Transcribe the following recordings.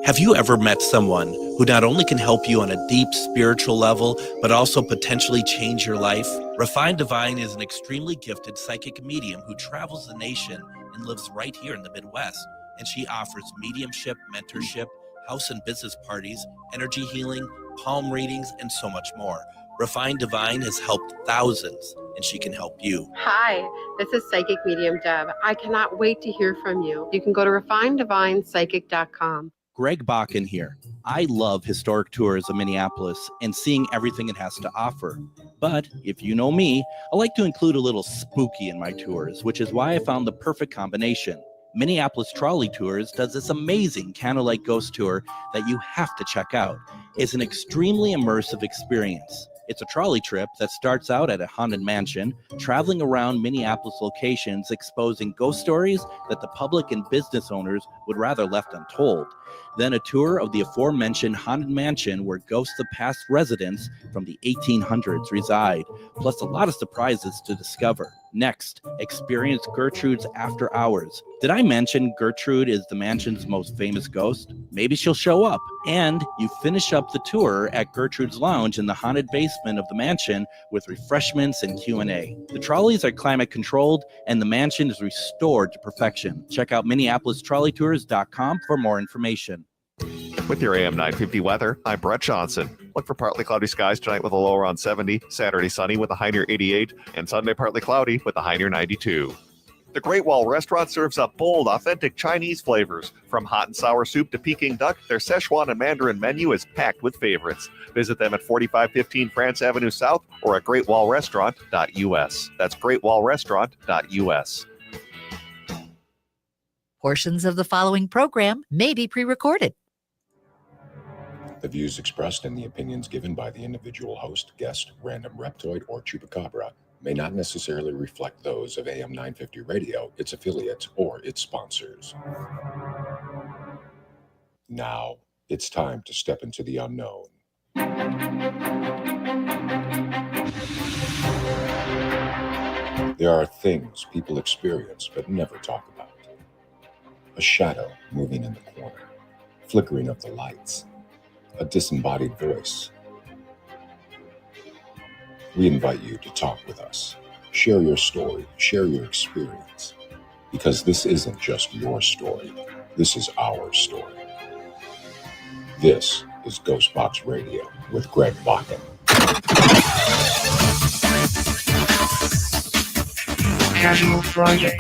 Have you ever met someone who not only can help you on a deep spiritual level, but also potentially change your life? Refined Divine is an extremely gifted psychic medium who travels the nation and lives right here in the Midwest. And she offers mediumship, mentorship, house and business parties, energy healing, palm readings, and so much more. Refined Divine has helped thousands, and she can help you. Hi, this is Psychic Medium Deb. I cannot wait to hear from you. You can go to refineddivinepsychic.com. Greg Bakun here. I love historic tours of Minneapolis and seeing everything it has to offer. But if you know me, I like to include a little spooky in my tours, which is why I found the perfect combination. Minneapolis Trolley Tours does this amazing candlelight ghost tour that you have to check out. It's an extremely immersive experience. It's a trolley trip that starts out at a haunted mansion, traveling around Minneapolis locations, exposing ghost stories that the public and business owners would rather left untold. Then a tour of the aforementioned haunted mansion where ghosts of past residents from the 1800s reside, plus a lot of surprises to discover. Next, experience Gertrude's After Hours. Did I mention Gertrude is the mansion's most famous ghost? Maybe she'll show up. And you finish up the tour at Gertrude's Lounge in the haunted basement of the mansion with refreshments and Q&A. The trolleys are climate controlled and the mansion is restored to perfection. Check out MinneapolisTrolleyTours.com for more information. With your AM 950 weather, I'm Brett Johnson. Look for partly cloudy skies tonight with a low around 70, Saturday sunny with a high near 88, and Sunday partly cloudy with a high near 92. The Great Wall Restaurant serves up bold, authentic Chinese flavors. From hot and sour soup to Peking duck, their Szechuan and Mandarin menu is packed with favorites. Visit them at 4515 France Avenue South or at greatwallrestaurant.us. That's greatwallrestaurant.us. Portions of the following program may be pre-recorded. The views expressed and the opinions given by the individual host, guest, random reptoid, or chupacabra may not necessarily reflect those of AM 950 Radio, its affiliates, or its sponsors. Now, it's time to step into the unknown. There are things people experience but never talk about. A shadow moving in the corner, flickering of the lights, a disembodied voice. We invite you to talk with us. Share your story, share your experience, because this isn't just your story. This is our story. This is GhostBox Radio with Greg Bakun. Casual Friday.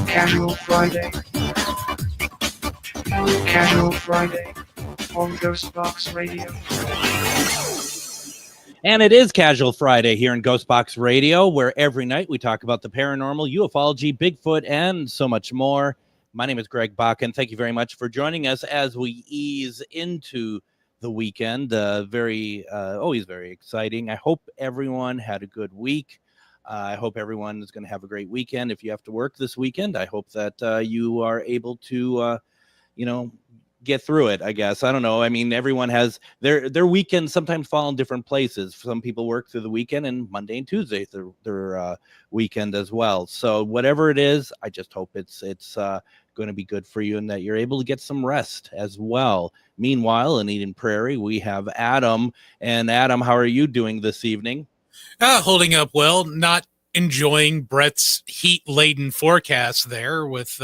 Casual Friday. Casual Friday on GhostBox Radio. And it is Casual Friday here in GhostBox Radio, where every night we talk about the paranormal, ufology, Bigfoot, and so much more. My name is Greg Bakun. Thank you very much for joining us as we ease into the weekend. Always very exciting. I hope everyone had a good week. I hope everyone is going to have a great weekend. If you have to work this weekend, I hope that you are able to, get through it, I guess. I don't know. I mean, everyone has their weekends sometimes fall in different places. Some people work through the weekend, and Monday and Tuesday their weekend as well. So whatever it is, I just hope it's going to be good for you and that you're able to get some rest as well. Meanwhile, in Eden Prairie, we have Adam. And Adam, how are you doing this evening? Holding up well, not enjoying Brett's heat-laden forecast there with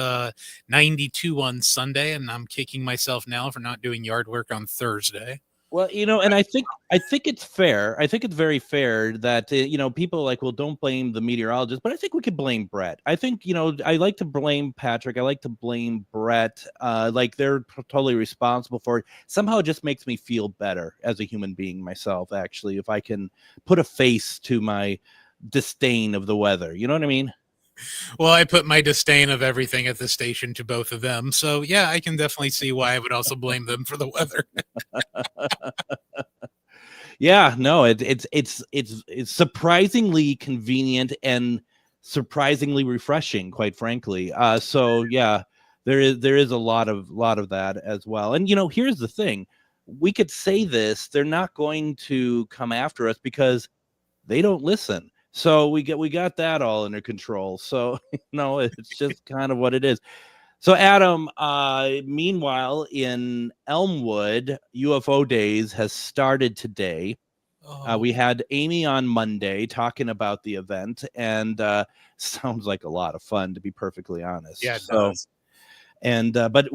92 on Sunday, and I'm kicking myself now for not doing yard work on Thursday. Well, and I think it's fair. I think it's very fair that, people are like, well, don't blame the meteorologist, but I think we could blame Brett. I think, I like to blame Patrick. I like to blame Brett. Like they're totally responsible for it. Somehow it just makes me feel better as a human being myself, actually, if I can put a face to my disdain of the weather. You know what I mean? Well, I put my disdain of everything at the station to both of them. So, yeah, I can definitely see why I would also blame them for the weather. Yeah, no, it's surprisingly convenient and surprisingly refreshing, quite frankly. So, yeah, there is a lot of that as well. And, here's the thing. We could say this. They're not going to come after us because they don't listen. So we got that all under control. So, it's just kind of what it is. So, Adam, meanwhile, in Elmwood, UFO Days has started today. We had Amy on Monday talking about the event, and sounds like a lot of fun, to be perfectly honest. Yeah, it does. And but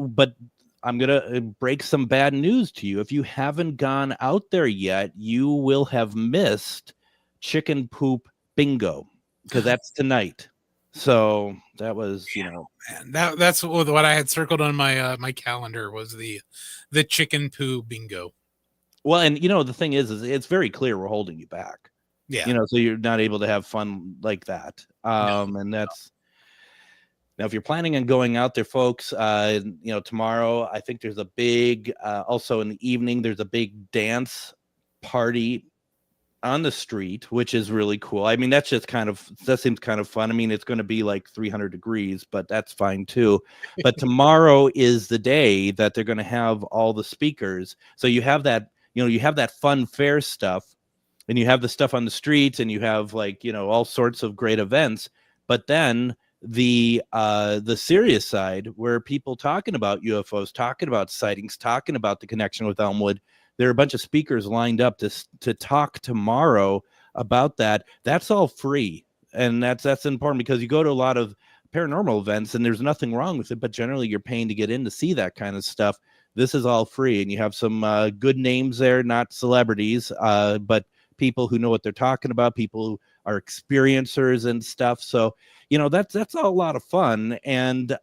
I'm gonna break some bad news to you. If you haven't gone out there yet, you will have missed Chicken Poop Bingo, because that's tonight. So that was, Man, that's what I had circled on my my calendar was the chicken poo bingo. well, and the thing is it's very clear we're holding you back. Yeah. So you're not able to have fun like that. And that's now, if you're planning on going out there, folks, tomorrow, I think there's a big, also in the evening, there's a big dance party on the street, which is really cool. I mean, that seems kind of fun. I mean, it's going to be like 300 degrees, but that's fine too. But tomorrow is the day that they're going to have all the speakers. So you have that, you have that fun fair stuff, and you have the stuff on the streets, and you have all sorts of great events. But then the serious side, where people talking about UFOs, talking about sightings, talking about the connection with Elmwood, there are a bunch of speakers lined up to talk tomorrow about that. That's all free, and that's important, because you go to a lot of paranormal events and there's nothing wrong with it, but generally you're paying to get in to see that kind of stuff. This is all free, and you have some good names there, not celebrities, but people who know what they're talking about, people who are experiencers and stuff. So that's all a lot of fun, and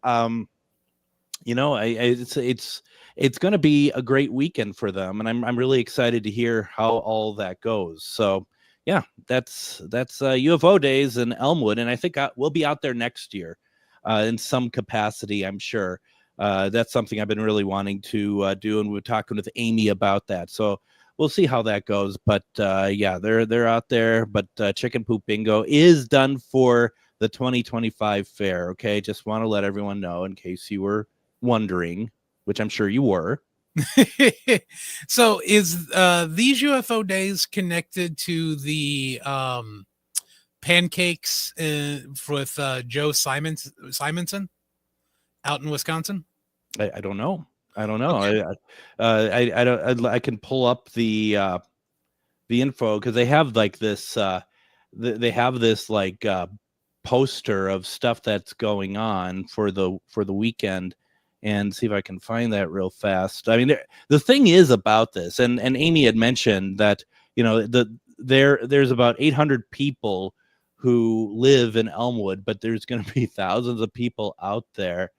it's going to be a great weekend for them, and I'm really excited to hear how all that goes. So yeah, that's UFO Days in Elmwood, and I think we'll be out there next year in some capacity, I'm sure. That's something I've been really wanting to do, and we're talking with Amy about that. So we'll see how that goes. But yeah, they're out there. But Chicken Poop Bingo is done for the 2025 fair. Okay, just want to let everyone know, in case you were wondering, which I'm sure you were. So is these UFO Days connected to the pancakes with Joe Simonson out in Wisconsin? I don't know. I don't know. Okay. I don't. I can pull up the info, because they have like this. They have this poster of stuff that's going on for the weekend, and see if I can find that real fast. I mean, the thing is about this, and Amy had mentioned that there's about 800 people who live in Elmwood, but there's going to be thousands of people out there.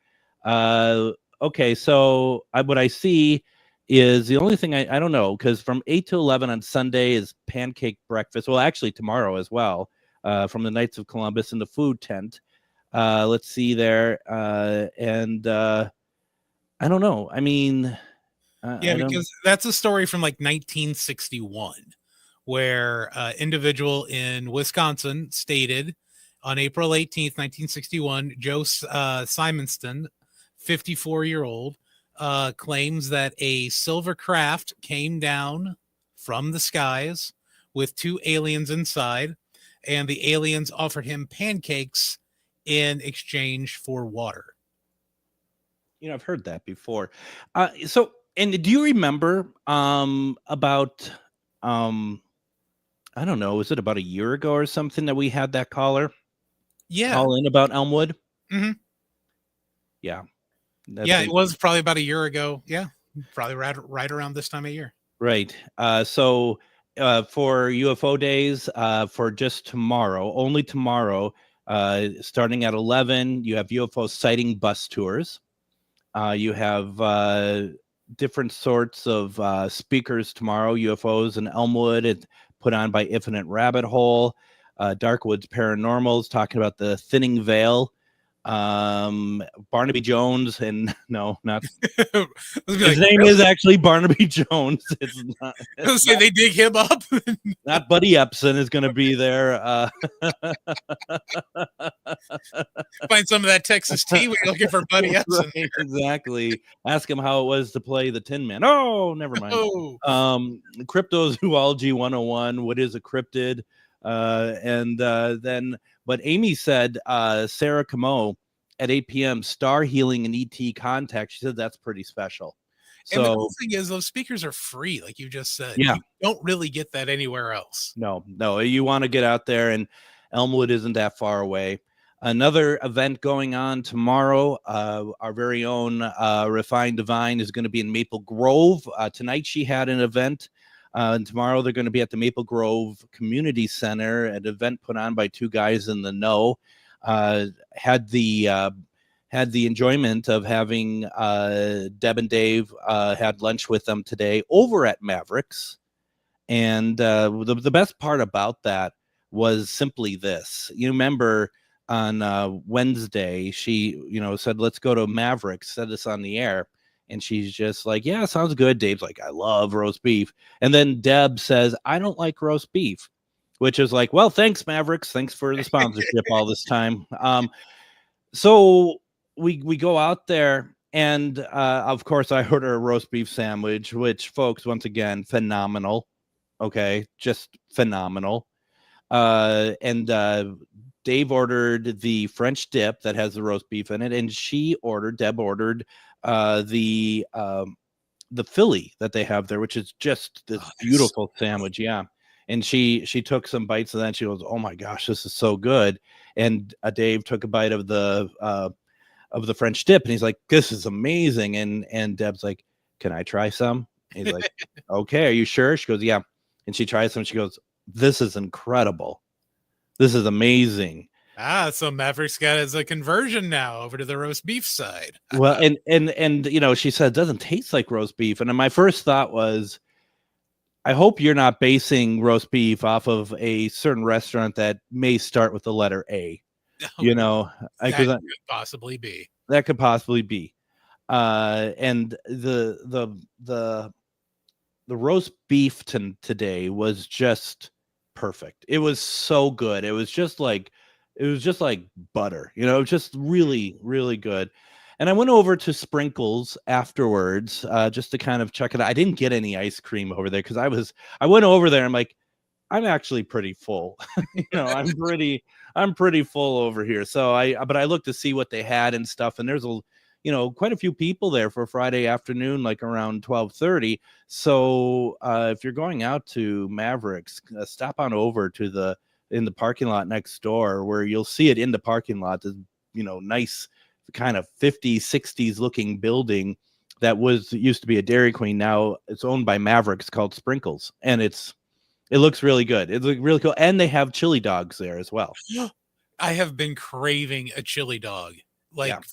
Okay, so what I see is the only thing I don't know, because from 8 to 11 on Sunday is pancake breakfast. Well, actually tomorrow as well, from the Knights of Columbus in the food tent. Let's see there, and I don't know. I mean, because that's a story from 1961, where individual in Wisconsin stated on April 18th, 1961, Joe Simonston, 54-year-old, claims that a silver craft came down from the skies with two aliens inside, and the aliens offered him pancakes in exchange for water. I've heard that before. So, and do you remember about I don't know, was it about a year ago or something that we had that caller? Yeah. Call in about Elmwood? Mm-hmm. Yeah. It was probably about a year ago. Yeah. Probably right around this time of year. Right. So for UFO Days, for just tomorrow, only tomorrow, starting at 11, you have UFO sighting bus tours. You have different sorts of speakers tomorrow. UFOs in Elmwood, it's put on by Infinite Rabbit Hole. Darkwoods Paranormals, talking about the thinning veil. Barnaby Jones, and no, not his name is actually Barnaby Jones. It's not. They dig him up. Not Buddy Epson is going to be there. Find some of that Texas tea when you're looking for Buddy Epson. Right, exactly. Ask him how it was to play the Tin Man. Oh, never mind. Cryptozoology 101. What is a cryptid? Then, but Amy said Sarah Camo at 8 p.m. Star Healing and ET Contact. She said that's pretty special. And the So cool thing is those speakers are free, like you just said. yeah, You don't really get that anywhere else. no, you want to get out there, and Elmwood isn't that far away. Another event going on tomorrow. Our very own Refined Divine is going to be in Maple Grove. Tonight she had an event. And tomorrow they're going to be at the Maple Grove Community Center, an event put on by two guys in the know. Had the enjoyment of having Deb and Dave had lunch with them today over at Mavericks. And the best part about that was simply this. You remember on Wednesday, she, said, let's go to Mavericks, said this on the air. And she's just like, yeah, sounds good. Dave's like, I love roast beef. And then Deb says, I don't like roast beef, which is like, well, thanks, Mavericks. Thanks for the sponsorship all this time. So we go out there, and of course, I order a roast beef sandwich, which, folks, once again, phenomenal. Okay, just phenomenal. And Dave ordered the French dip that has the roast beef in it, and Deb ordered the Philly that they have there, which is just this beautiful sandwich. Yeah. And she took some bites, and then she goes, oh my gosh, this is so good. And Dave took a bite of the French dip, and he's like, this is amazing. And Deb's like, can I try some? And he's like, okay, are you sure? She goes, yeah. And she tries some. She goes, this is incredible. This is amazing. So Mavericks got as a conversion now over to the roast beef side. Well, and she said it doesn't taste like roast beef. And my first thought was, I hope you're not basing roast beef off of a certain restaurant that may start with the letter A. That could possibly be. That could possibly be. And the roast beef today was just perfect. It was so good. It was just like butter, just really, really good. And I went over to Sprinkles afterwards, just to kind of check it out. I didn't get any ice cream over there because I went over there. I'm like, I'm actually pretty full. I'm pretty full over here. So but I looked to see what they had and stuff. And there's quite a few people there for Friday afternoon, like around 12:30. So if you're going out to Mavericks, stop on over to in the parking lot next door, where you'll see it in the parking lot. This, nice kind of 50s, 60s looking building that used to be a Dairy Queen. Now it's owned by Mavericks, called Sprinkles, and it looks really good. It looks really cool, and they have chili dogs there as well. I have been craving a chili dog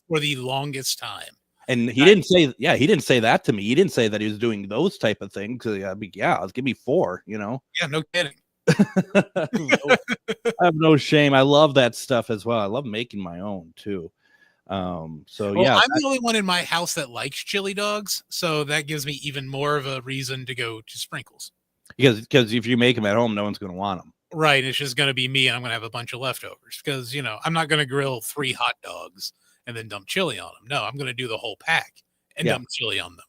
for the longest time. And he didn't say that to me. He didn't say that he was doing those type of things. Give me 4. Yeah, no kidding. I have no shame. I love that stuff as well. I love making my own too. I'm the only one in my house that likes chili dogs, so that gives me even more of a reason to go to Sprinkles. Because if you make them at home, no one's going to want them. Right, it's just going to be me, and I'm going to have a bunch of leftovers because I'm not going to grill 3 hot dogs and then dump chili on them. No, I'm going to do the whole pack and dump chili on them.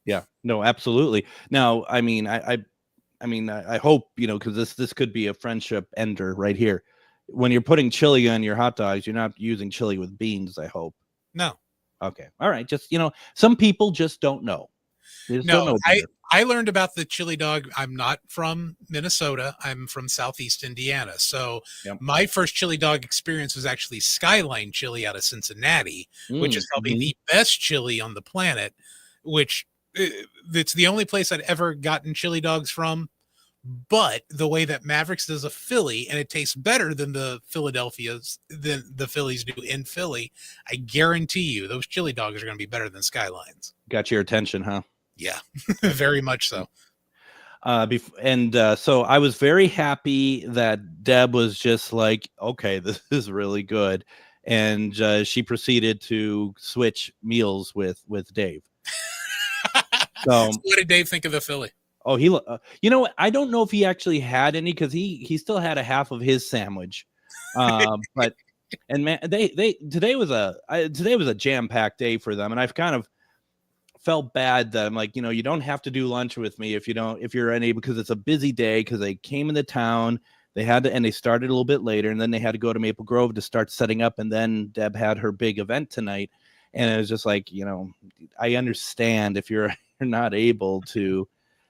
Yeah, no, absolutely. Now, I mean, I hope, because this could be a friendship ender right here. When you're putting chili on your hot dogs, you're not using chili with beans, I hope. No. Okay. All right. Just, some people just don't know. I learned about the chili dog. I'm not from Minnesota. I'm from Southeast Indiana. So my first chili dog experience was actually Skyline Chili out of Cincinnati, which is probably the best chili on the planet, which it's the only place I'd ever gotten chili dogs from. But the way that Mavericks does a Philly, and it tastes better than the Phillies do in Philly, I guarantee you those chili dogs are going to be better than Skylines. Got your attention, huh? Yeah, very much so. So I was very happy that Deb was just like, okay, this is really good. And she proceeded to switch meals with Dave. So what did Dave think of the Philly? Oh, I don't know if he actually had any, because he still had a half of his sandwich. But man, today was a jam-packed day for them, and I've kind of felt bad that I'm like, you don't have to do lunch with me if you're unable, because it's a busy day, because they came into town, They had to, and they started a little bit later, and then they had to go to Maple Grove to start setting up. And then Deb had her big event tonight. And it was just like, I understand if you're not able to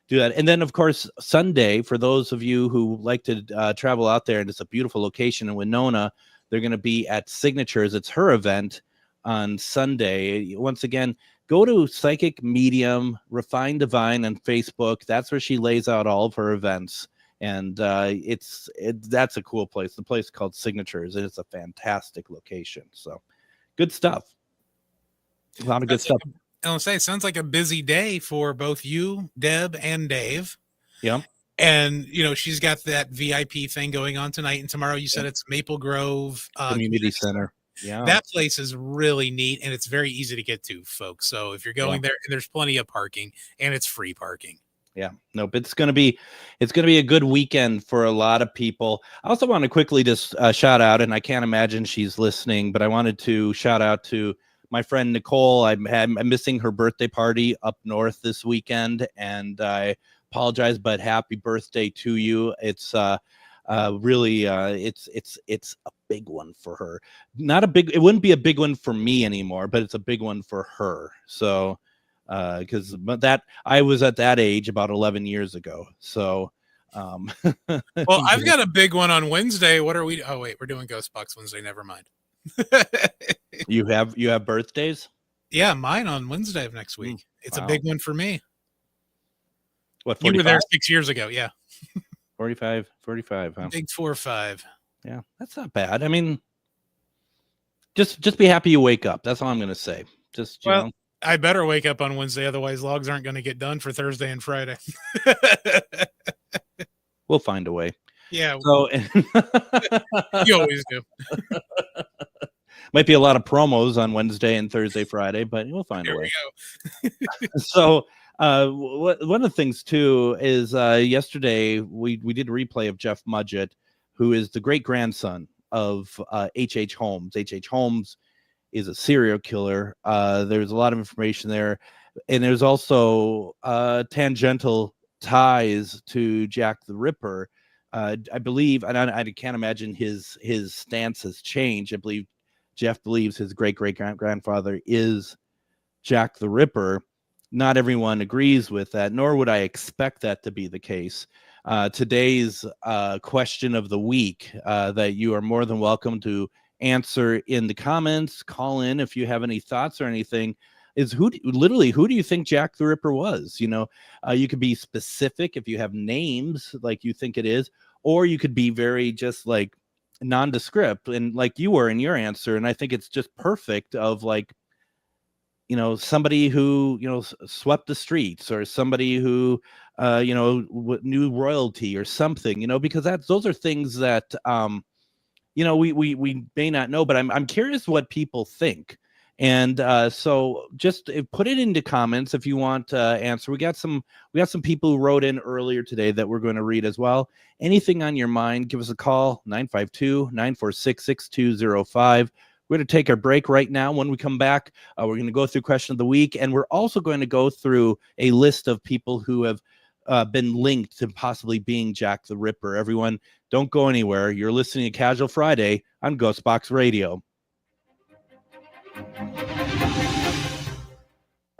do that. And then, of course, Sunday, for those of you who like to travel out there, and it's a beautiful location in Winona, they're going to be at Signatures. It's her event on Sunday. Once again, go to Psychic Medium, Refined Divine on Facebook. That's where she lays out all of her events. And that's a cool place. The place is called Signatures, and it's a fantastic location. So good stuff. A lot of good stuff. I'll say it sounds like a busy day for both you, Deb, and Dave. Yeah. And, she's got that VIP thing going on tonight and tomorrow. You said it's Maple Grove Community Center. Yeah. That place is really neat, and it's very easy to get to, folks. So if you're going there, there's plenty of parking, and it's free parking. Yeah, no, but it's going to be a good weekend for a lot of people. I also want to quickly just shout out, and I can't imagine she's listening, but I wanted to shout out to my friend Nicole. I'm missing her birthday party up north this weekend, and I apologize, but happy birthday to you. It's really it's a big one for her. It wouldn't be a big one for me anymore, but it's a big one for her. So. Because I was at that age about 11 years ago. So, well, I've got a big one on Wednesday. What are we? Oh, wait, we're doing GhostBox Wednesday. Never mind. You have birthdays? Yeah, mine on Wednesday of next week. It's a big one for me. What? 45? You were there 6 years ago. Yeah. 45, huh? Big 4-5. Yeah, that's not bad. I mean, just be happy you wake up. That's all I'm going to say. Just, you know. I better wake up on Wednesday, otherwise logs aren't going to get done for Thursday and Friday. We'll find a way. Yeah. So you always do. Might be a lot of promos on Wednesday and Thursday, Friday, but we'll find a way. We go. So one of the things too is yesterday we did a replay of Jeff Mudgett, who is the great grandson of H.H. Holmes. H.H. Holmes is a serial killer. There's a lot of information there, and there's also tangential ties to Jack the Ripper. I believe, and I can't imagine his stance has changed. I believe Jeff believes his great-great-grandfather is Jack the Ripper. Not everyone agrees with that, nor would I expect that to be the case. Today's question of the week that you are more than welcome to answer in the comments, call in if you have any thoughts or anything, is who do you think Jack the Ripper was? You could be specific if you have names like you think it is, or you could be very just like nondescript and like you were in your answer. And I think it's just perfect of like, somebody who, swept the streets, or somebody who, knew royalty or something, because those are things that, we may not know, but I'm curious what people think. And so just put it into comments if you want to answer. We got some people who wrote in earlier today that we're going to read as well. Anything on your mind, give us a call, 952-946-6205. We're going to take our break right now. When we come back, we're going to go through question of the week, and we're also going to go through a list of people who have been linked to possibly being Jack the Ripper. Everyone, don't go anywhere. You're listening to Casual Friday on GhostBox Radio.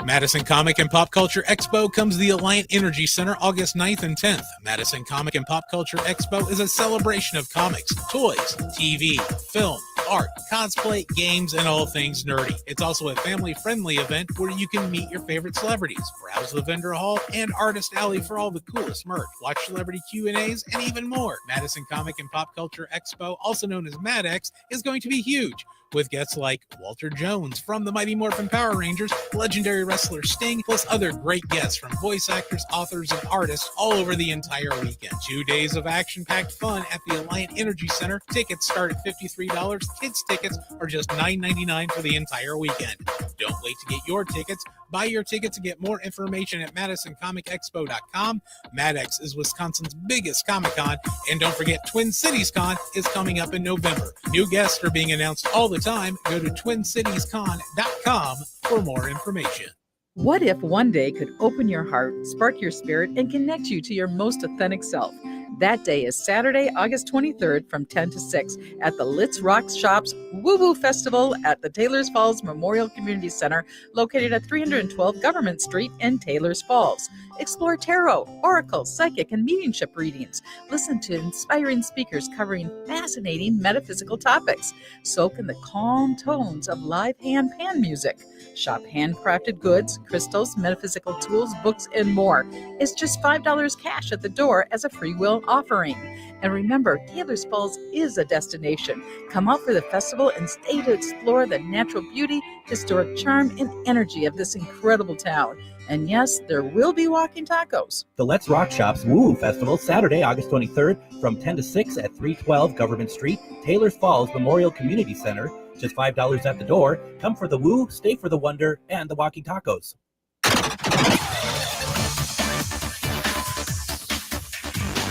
Madison Comic and Pop Culture Expo comes to the Alliant Energy Center August 9th and 10th. Madison Comic and Pop Culture Expo is a celebration of comics, toys, TV, film, art, cosplay, games, and all things nerdy. It's also a family-friendly event where you can meet your favorite celebrities, browse the vendor hall and artist alley for all the coolest merch, watch celebrity Q&As, and even more. Madison Comic and Pop Culture Expo, also known as MadX, is going to be huge, with guests like Walter Jones from the Mighty Morphin Power Rangers, legendary wrestler Sting, plus other great guests from voice actors, authors, and artists all over the entire weekend. 2 days of action-packed fun at the Alliant Energy Center. Tickets start at $53. Kids tickets are just $9.99 for the entire weekend. Don't wait to get your tickets. Buy your tickets and get more information at MadisonComicExpo.com. MadX is Wisconsin's biggest Comic-Con, and don't forget Twin Cities Con is coming up in November. New guests are being announced all the time. Go to TwinCitiesCon.com for more information. What if one day could open your heart, spark your spirit, and connect you to your most authentic self? That day is Saturday, August 23rd from 10 to 6 at the Litz Rock Shops Woo Woo Festival at the Taylors Falls Memorial Community Center, located at 312 Government Street in Taylors Falls. Explore tarot, oracle, psychic, and mediumship readings. Listen to inspiring speakers covering fascinating metaphysical topics. Soak in the calm tones of live hand pan music. Shop handcrafted goods, crystals, metaphysical tools, books, and more. It's just $5 cash at the door as a free will offering. And remember, Taylors Falls is a destination. Come out for the festival and stay to explore the natural beauty, historic charm, and energy of this incredible town. And yes, there will be walking tacos. The Let's Rock Shops Woo Woo Festival, Saturday, August 23rd from 10 to 6 at 312 Government Street, Taylors Falls Memorial Community Center. Just $5 at the door. Come for the woo, stay for the wonder, and the walking tacos.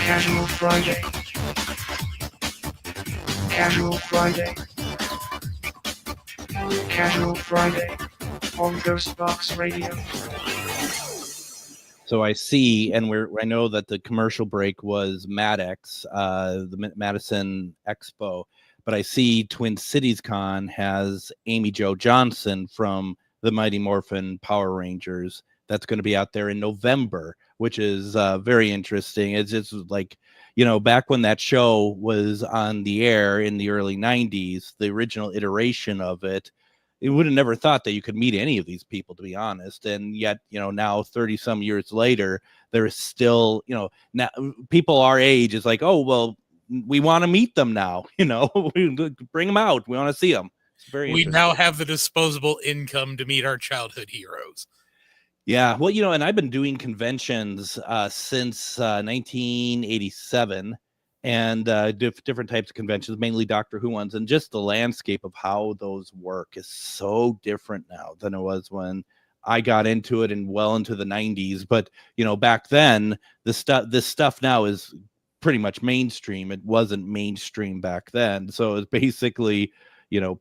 Casual Friday. Casual Friday. Casual Friday on GhostBox Radio. So I see, and I know that the commercial break was MadX, the Madison Expo, but I see Twin Cities Con has Amy Jo Johnson from the Mighty Morphin Power Rangers. That's going to be out there in November, which is very interesting. It's just like, back when that show was on the air in the early 90s, the original iteration of it, you would have never thought that you could meet any of these people, to be honest. And yet, now 30 some years later, there is still, now people our age is like, oh, well, we want to meet them now. We bring them out. We want to see them. It's very We now have the disposable income to meet our childhood heroes. Yeah. Well, and I've been doing conventions since 1987 and different types of conventions, mainly Doctor Who ones. And just the landscape of how those work is so different now than it was when I got into it and well into the 90s. But, back then, this stuff now is pretty much mainstream. It wasn't mainstream back then. So it's basically,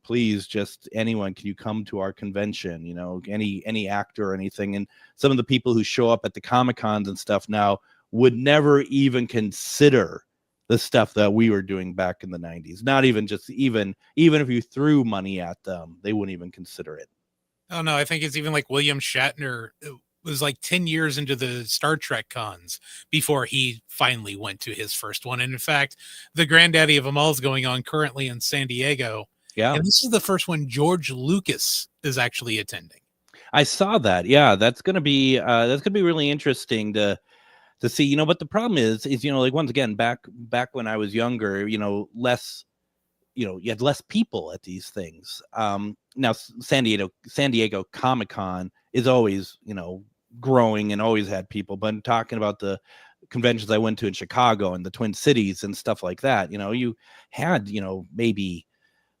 please, just anyone, can you come to our convention? Any actor or anything. And some of the people who show up at the Comic-Cons and stuff now would never even consider the stuff that we were doing back in the 90s. Not even even if you threw money at them, they wouldn't even consider it. Oh no, I think it's even like William Shatner was like 10 years into the Star Trek cons before he finally went to his first one. And in fact, the granddaddy of them all is going on currently in San Diego. Yeah. And this is the first one George Lucas is actually attending. I saw that. Yeah, that's gonna be really interesting to see. But the problem is like, once again, back when I was younger, less, you had less people at these things. Now San Diego Comic-Con is always, growing and always had people, but I'm talking about the conventions I went to in Chicago and the Twin Cities and stuff like that, you had, maybe,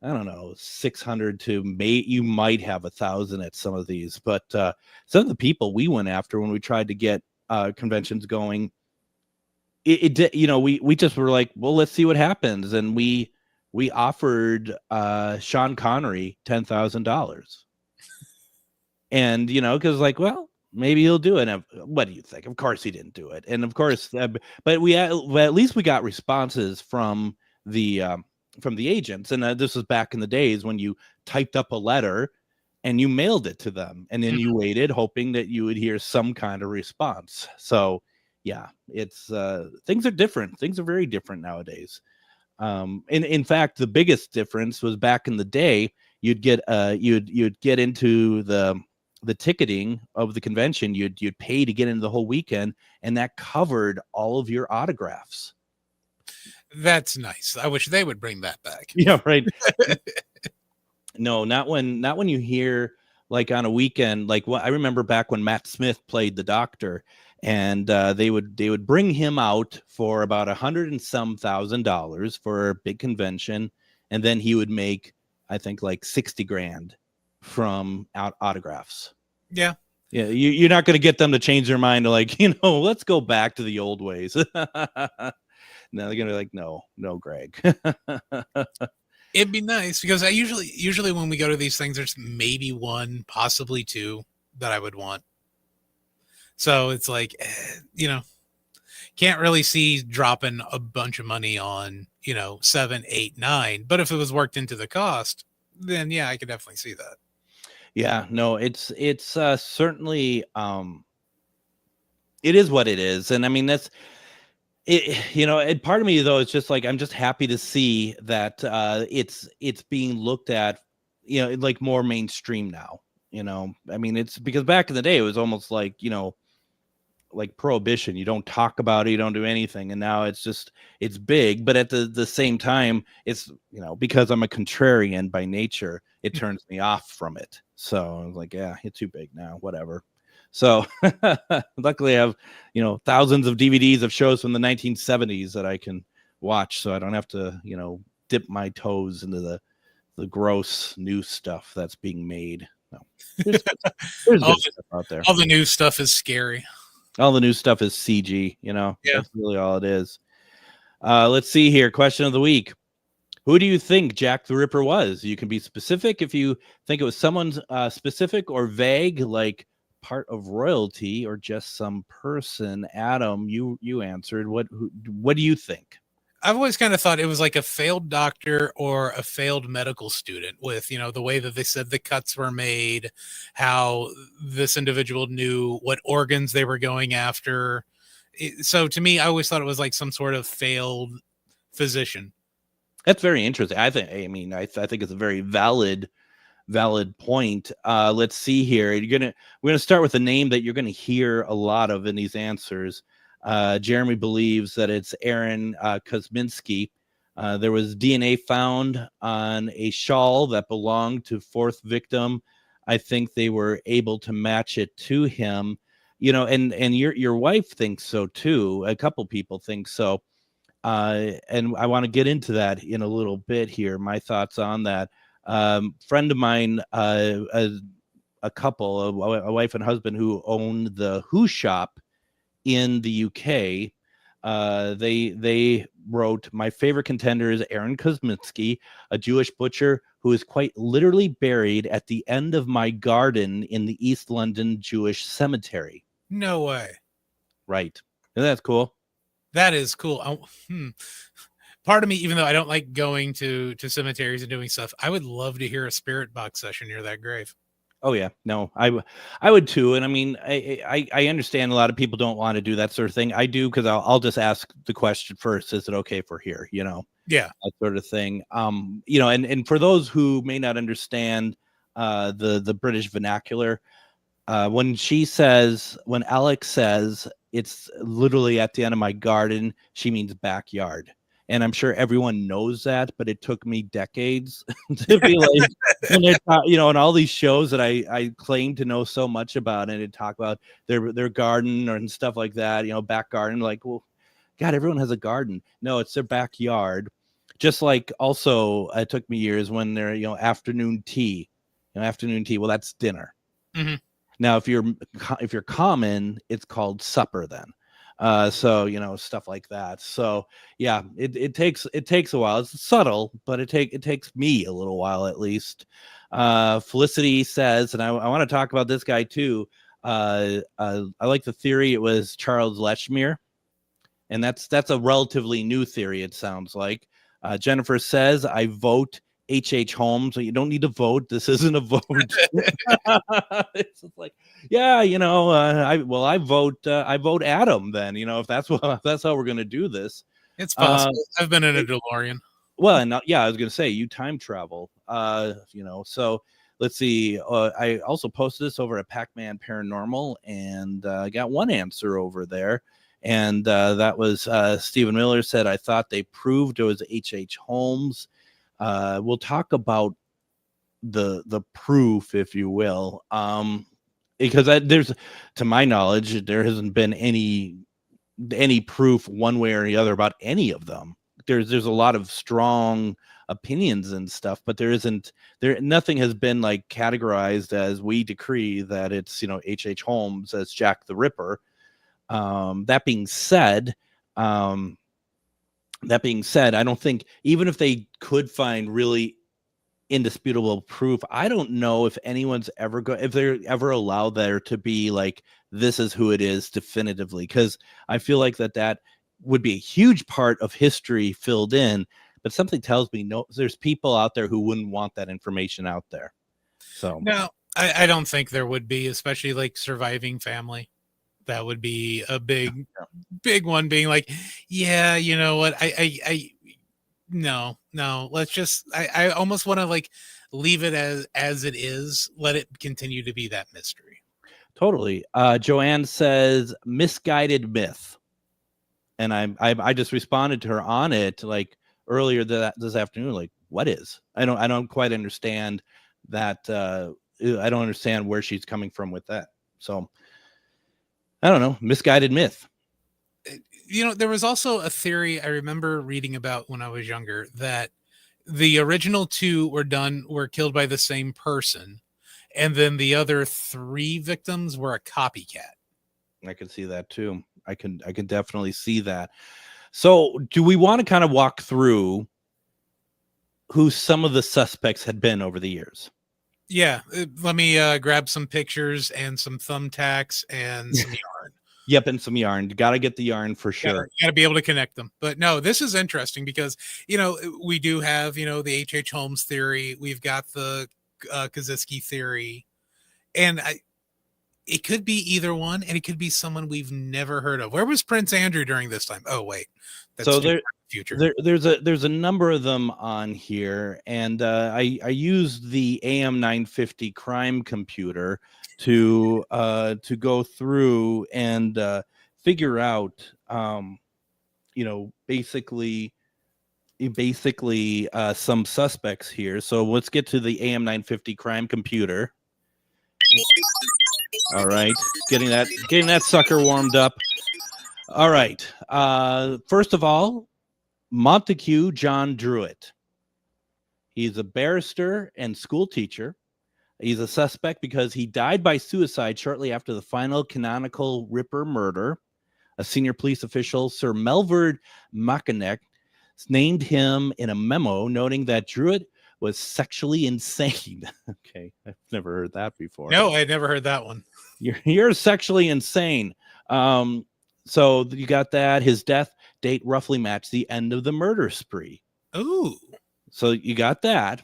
I don't know, 600 to you might have 1,000 at some of these, but some of the people we went after when we tried to get conventions going, we just were like, well, let's see what happens. And we offered Sean Connery $10,000. And, because like, well, maybe he'll do it. And what do you think? Of course he didn't do it. And of course, but at least we got responses from the agents. And this was back in the days when you typed up a letter and you mailed it to them. And then you waited hoping that you would hear some kind of response. So yeah, it's things are different. Things are very different nowadays. In fact, the biggest difference was back in the day, you'd get into the ticketing of the convention, you'd pay to get into the whole weekend, and that covered all of your autographs. That's nice. I wish they would bring that back. Yeah, right. No, not when you hear like on a weekend, like I remember back when Matt Smith played the Doctor, and they would bring him out for about $100,000 and some for a big convention, and then he would make, I think, like $60,000 from autographs. Yeah. Yeah, you're not going to get them to change their mind to like, let's go back to the old ways. No, they're going to be like, no, Greg. It'd be nice because I usually when we go to these things, there's maybe one, possibly two that I would want. So it's like, can't really see dropping a bunch of money on, 7, 8, 9. But if it was worked into the cost, then yeah, I could definitely see that. Yeah, no, it's certainly it is what it is. And I mean, that's it, and part of me though, it's just like, I'm just happy to see that it's being looked at, like more mainstream now. I mean, it's because back in the day, it was almost like, like prohibition. You don't talk about it, you don't do anything. And now it's big, but at the same time, it's, because I'm a contrarian by nature, it turns me off from it. So I was like, yeah, it's too big now, whatever. So luckily I have, thousands of DVDs of shows from the 1970s that I can watch. So I don't have to, dip my toes into the gross new stuff that's being made. No, there's good stuff out there. All the new stuff is scary. All the new stuff is CG, That's really all it is. Let's see here. Question of the week. Who do you think Jack the Ripper was? You can be specific if you think it was someone specific, or vague, like part of royalty, or just some person. Adam, you answered. What do you think? I've always kind of thought it was like a failed doctor or a failed medical student, with, the way that they said the cuts were made, how this individual knew what organs they were going after. So to me, I always thought it was like some sort of failed physician. That's very interesting. I think it's a very valid point. Let's see here. We're gonna start with a name that you're gonna hear a lot of in these answers. Jeremy believes that it's Aaron Kosminski. There was DNA found on a shawl that belonged to fourth victim. I think they were able to match it to him. And your wife thinks so too. A couple people think so. And I want to get into that in a little bit here. My thoughts on that. Friend of mine, a couple, a wife and husband who owned the Who Shop in the UK, they wrote, my favorite contender is Aaron Kosminski, a Jewish butcher who is quite literally buried at the end of my garden in the East London Jewish cemetery. No way. Right. Isn't that cool? That is cool. Part of me, even though I don't like going to cemeteries and doing stuff, I would love to hear a spirit box session near that grave. Oh yeah, no, I would too. And I mean, I understand a lot of people don't want to do that sort of thing. I do, because I'll just ask the question first: is it okay for here? Yeah, that sort of thing. And for those who may not understand the British vernacular, when Alex says it's literally at the end of my garden, she means backyard. And I'm sure everyone knows that, but it took me decades to be like, and all these shows that I claim to know so much about, and it talk about their garden and stuff like that, back garden. Like, well, God, everyone has a garden. No, it's their backyard. Just like, also, it took me years when they're, afternoon tea. Well, that's dinner. Mm-hmm. Now, if you're common, it's called supper then. So stuff like that. So yeah, it takes a while. It's subtle, but it takes me a little while at least. Felicity says, and I want to talk about this guy too. I like the theory it was Charles Lechmere, and that's a relatively new theory, it sounds like. Jennifer says, I vote H.H. Holmes. You don't need to vote. This isn't a vote. It's just like, yeah, I vote Adam then, if that's how we're going to do this. It's possible. I've been in a DeLorean. Well, and yeah, I was going to say, you time travel, so let's see. I also posted this over at Pac-Man Paranormal, and I got one answer over there. And that was Stephen Miller said, I thought they proved it was H.H. Holmes. We'll talk about the proof, if you will, because there's, to my knowledge, there hasn't been any proof one way or the other about any of them. There's a lot of strong opinions and stuff, but nothing has been like categorized as we decree that it's H.H. Holmes as Jack the Ripper. That being said, I don't think, even if they could find really indisputable proof. I don't know if anyone's ever if they're ever allowed there to be like, this is who it is definitively, because I feel like that would be a huge part of history filled in. But something tells me no, there's people out there who wouldn't want that information out there. So No, I don't think there would be, especially like surviving family. That would be a big one, being like, yeah, you know what? No, let's just, I almost want to like leave it as it is. Let it continue to be that mystery. totally. Joanne says misguided myth. And I just responded to her on it like earlier this afternoon. Like, what is? I don't quite understand that. I don't understand where she's coming from with that. So I don't know. Misguided myth. You know, there was also a theory I remember reading about when I was younger, that the original two were killed by the same person, and then the other 3 victims were a copycat. I can see that too. I can definitely see that. So do we want to kind of walk through who some of the suspects had been over the years? Yeah, let me grab some pictures and some thumbtacks and some yarn. Yep, and some yarn. You got to get the yarn for sure. Got to be able to connect them. But no, this is interesting because, you know, we do have, you know, the H.H. Holmes theory. We've got the Kaczynski theory. And it could be either one, and it could be someone we've never heard of. Where was Prince Andrew during this time? Oh, wait. That's so future. There's a number of them on here, and I used the AM 950 crime computer to go through and figure out you know, basically some suspects here. So let's get to the AM 950 crime computer. All right, getting that sucker warmed up. All right, first of all, Montague John Druitt. He's a barrister and school teacher. He's a suspect because he died by suicide shortly after the final canonical Ripper murder. A senior police official, Sir Melvard Mackinac, named him in a memo noting that Druitt was sexually insane. Okay, I've never heard that before. No, I had never heard that one. You're sexually insane. So you got that. His death date roughly matched the end of the murder spree. Ooh. So you got that.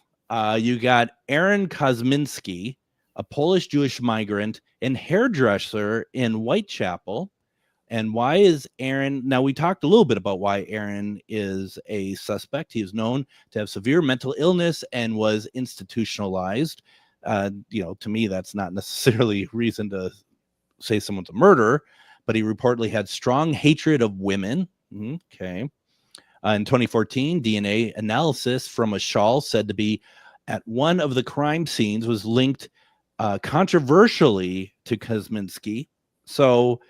You got Aaron Kosminski, a Polish Jewish migrant and hairdresser in Whitechapel. And why is Aaron? Now, we talked a little bit about why Aaron is a suspect. He is known to have severe mental illness and was institutionalized. You know, to me, that's not necessarily reason to say someone's a murderer, but he reportedly had strong hatred of women. Okay. In 2014, DNA analysis from a shawl said to be at one of the crime scenes was linked controversially to Kosminski. So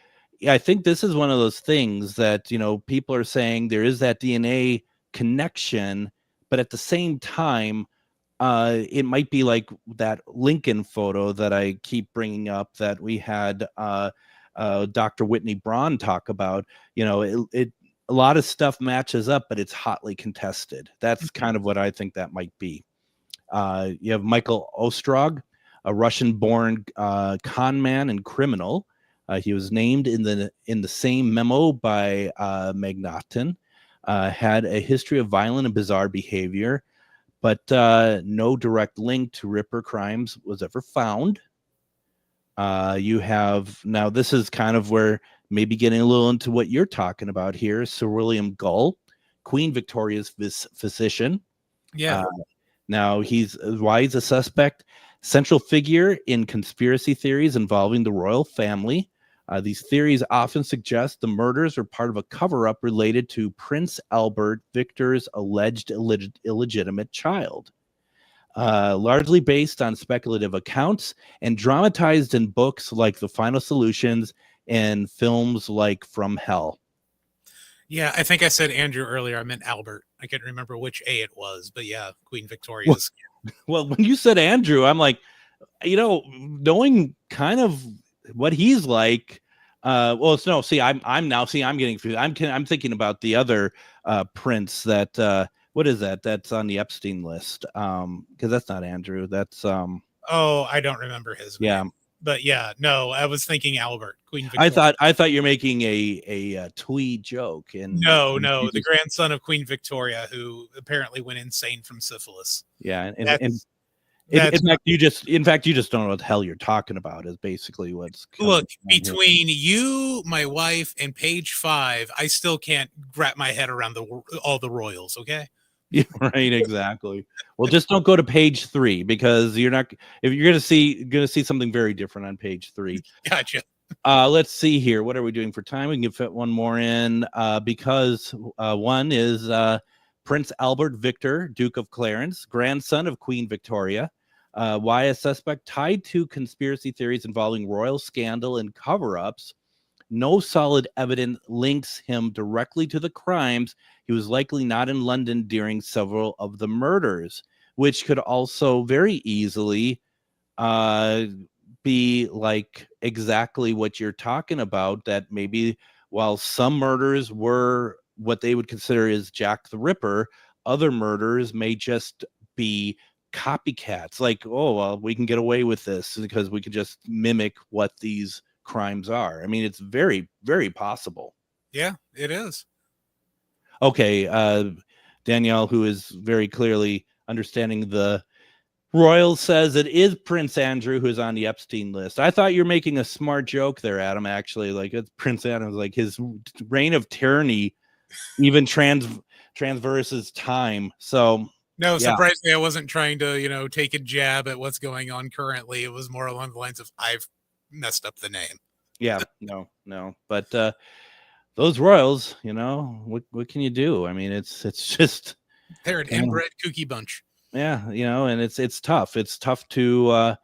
I think this is one of those things that, you know, people are saying there is that DNA connection, but at the same time, it might be like that Lincoln photo that I keep bringing up that we had Dr. Whitney Braun talk about. You know, it a lot of stuff matches up, but it's hotly contested. That's kind of what I think that might be. You have Michael Ostrog, a Russian-born con man and criminal. He was named in the same memo by Magnatin. Had a history of violent and bizarre behavior, but no direct link to Ripper crimes was ever found. You have, now this is kind of where maybe getting a little into what you're talking about here, Sir William Gull, Queen Victoria's physician. Yeah. Now why he's a suspect, central figure in conspiracy theories involving the royal family. These theories often suggest the murders are part of a cover-up related to Prince Albert, Victor's alleged illegitimate child. Largely based on speculative accounts and dramatized in books like The Final Solutions and films like From Hell. Yeah, I think I said Andrew earlier. I meant Albert. I can't remember which A it was, but yeah, Queen Victoria's. Well, when you said Andrew, I'm like, you know, knowing kind of what he's like. I'm getting confused. I'm thinking about the other prince that What is that? That's on the Epstein list. Because that's not Andrew. That's Oh, I don't remember his yeah. name. But yeah, no, I was thinking Albert, Queen Victoria. I thought you're making a twee joke. And No, the grandson of Queen Victoria, who apparently went insane from syphilis. Yeah, That's in fact, you just don't know what the hell you're talking about. Is basically what's look between you, my wife, and page 5. I still can't wrap my head around all the royals. Okay. Yeah, right, exactly. Well, just don't go to page 3 because you're gonna see something very different on page 3. Gotcha. Let's see here. What are we doing for time? We can fit one more in because one is Prince Albert Victor, Duke of Clarence, grandson of Queen Victoria. Why a suspect tied to conspiracy theories involving royal scandal and cover-ups. No solid evidence links him directly to the crimes. He was likely not in London during several of the murders, which could also very easily be like exactly what you're talking about, that maybe while some murders were what they would consider is Jack the Ripper, other murders may just be copycats. Like, oh, well, we can get away with this because we can just mimic what these crimes are. I mean, it's very, very possible. Yeah, it is. Okay, Danielle, who is very clearly understanding the royals, says it is Prince Andrew who's on the Epstein list. I thought you were making a smart joke there, Adam. Actually, like it's Prince Andrew, like his reign of tyranny even transverses time. So no, surprisingly, I wasn't trying to take a jab at what's going on currently. It was more along the lines of I've messed up the name. Yeah, no, but those royals, what can you do? I mean, it's just they're an inbred kooky bunch. Yeah, and it's tough. It's tough to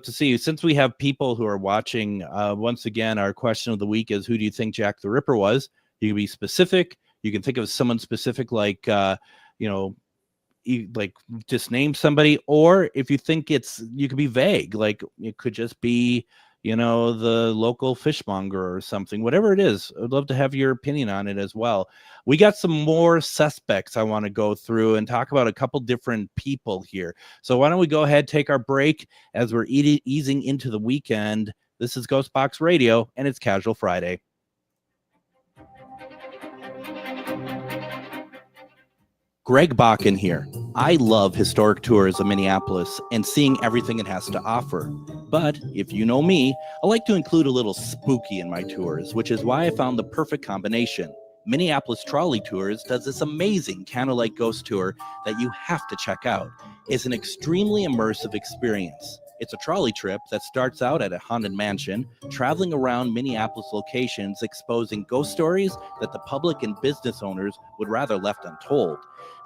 see. Since we have people who are watching, once again, our question of the week is, who do you think Jack the Ripper was? You can be specific. You can think of someone specific, like like just name somebody, or if you think you could be vague, like it could just be the local fishmonger or something. Whatever it is, I'd love to have your opinion on it as well. We got some more suspects I want to go through and talk about a couple different people here. So why don't we go ahead, take our break as we're easing into the weekend. This is GhostBox Radio, and it's Casual Friday. Greg Bakun here. I love historic tours of Minneapolis and seeing everything it has to offer. But if you know me, I like to include a little spooky in my tours, which is why I found the perfect combination. Minneapolis Trolley Tours does this amazing candlelight ghost tour that you have to check out. It's an extremely immersive experience. It's a trolley trip that starts out at a haunted mansion, traveling around Minneapolis locations, exposing ghost stories that the public and business owners would rather left untold.